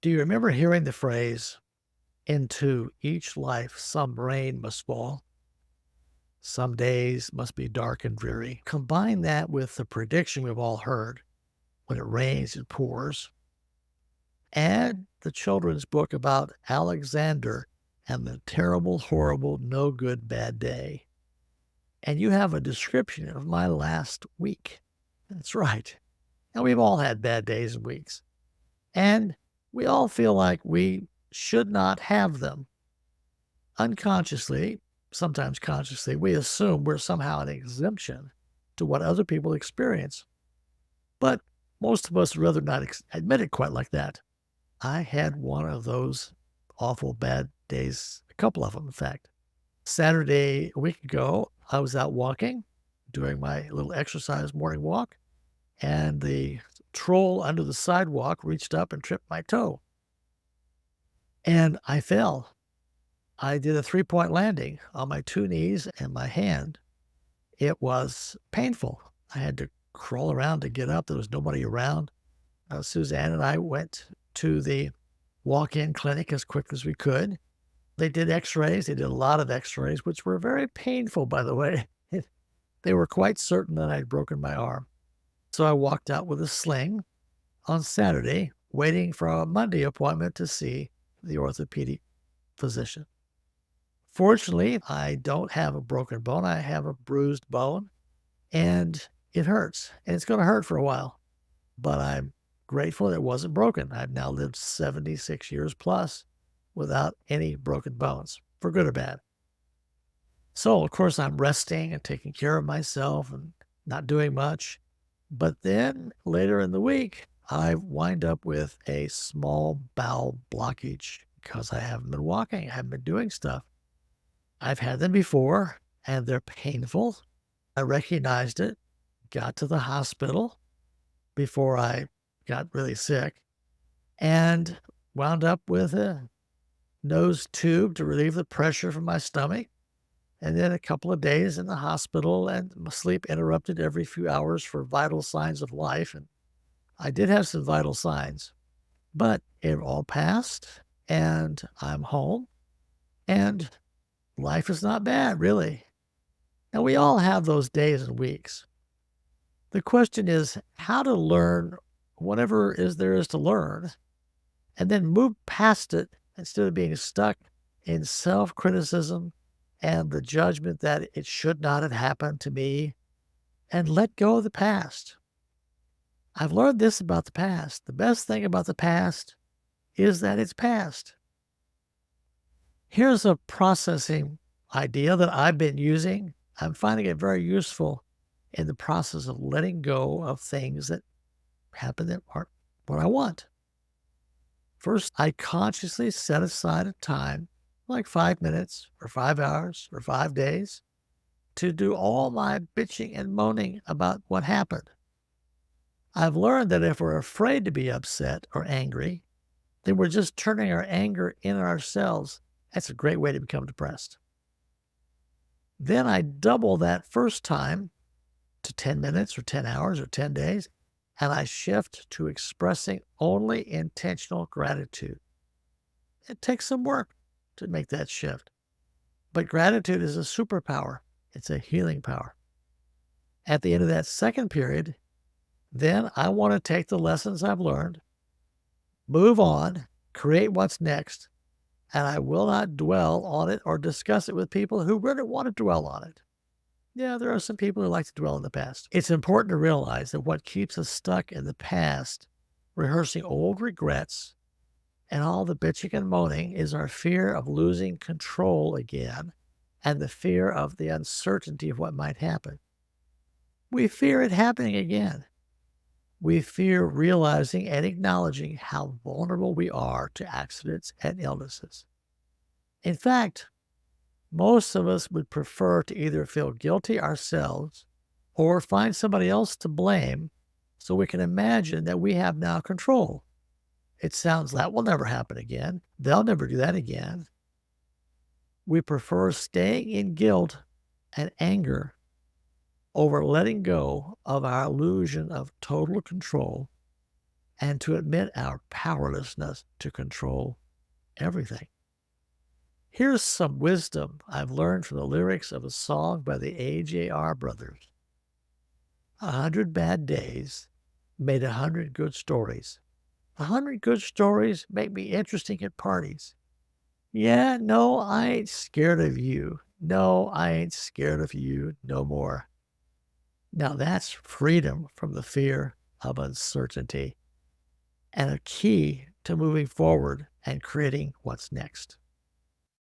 Do you remember hearing the phrase, into each life some rain must fall? Some days must be dark and dreary. Combine that with the prediction we've all heard when it rains, it pours. Add the children's book about Alexander and the terrible, horrible, no good, bad day. And you have a description of my last week. That's right. And we've all had bad days and weeks. And we all feel like we should not have them. Unconsciously, sometimes consciously, we assume we're somehow an exemption to what other people experience. But most of us would rather not admit it quite like that. I had one of those awful bad days, a couple of them, in fact. Saturday, a week ago, I was out walking, doing my little exercise morning walk, and the troll under the sidewalk reached up and tripped my toe. And I fell. I did a three-point landing on my two knees and my hand. It was painful. I had to crawl around to get up. There was nobody around. Suzanne and I went to the walk-in clinic as quick as we could. They did x-rays. They did a lot of x-rays, which were very painful, by the way. They were quite certain that I'd broken my arm. So I walked out with a sling on Saturday, waiting for a Monday appointment to see the orthopedic physician. Fortunately, I don't have a broken bone. I have a bruised bone, and it hurts, and it's going to hurt for a while. But I'm grateful it wasn't broken. I've now lived 76 years plus without any broken bones, for good or bad. So, of course, I'm resting and taking care of myself and not doing much. But then later in the week, I wind up with a small bowel blockage because I haven't been walking, I haven't been doing stuff. I've had them before, and they're painful. I recognized it, got to the hospital before I got really sick, and wound up with a nose tube to relieve the pressure from my stomach, and then a couple of days in the hospital and my sleep interrupted every few hours for vital signs of life. And I did have some vital signs, but it all passed, and I'm home, and life is not bad, really. And we all have those days and weeks. The question is how to learn whatever there is to learn and then move past it instead of being stuck in self-criticism and the judgment that it should not have happened to me, and let go of the past. I've learned this about the past. The best thing about the past is that it's past. Here's a processing idea that I've been using. I'm finding it very useful in the process of letting go of things that happen that aren't what I want. First, I consciously set aside a time, like 5 minutes or 5 hours or 5 days, to do all my bitching and moaning about what happened. I've learned that if we're afraid to be upset or angry, then we're just turning our anger in ourselves. That's a great way to become depressed. Then I double that first time to 10 minutes or 10 hours or 10 days, and I shift to expressing only intentional gratitude. It takes some work to make that shift, but gratitude is a superpower. It's a healing power. At the end of that second period, then I want to take the lessons I've learned, move on, create what's next, and I will not dwell on it or discuss it with people who really want to dwell on it. Yeah, there are some people who like to dwell in the past. It's important to realize that what keeps us stuck in the past, rehearsing old regrets and all the bitching and moaning, is our fear of losing control again and the fear of the uncertainty of what might happen. We fear it happening again. We fear realizing and acknowledging how vulnerable we are to accidents and illnesses. In fact, most of us would prefer to either feel guilty ourselves or find somebody else to blame so we can imagine that we have now control. It sounds like that will never happen again. They'll never do that again. We prefer staying in guilt and anger over letting go of our illusion of total control and to admit our powerlessness to control everything. Here's some wisdom I've learned from the lyrics of a song by the AJR brothers. 100 bad days made 100 good stories. 100 good stories make me interesting at parties. Yeah, no, I ain't scared of you. No, I ain't scared of you no more. Now that's freedom from the fear of uncertainty and a key to moving forward and creating what's next.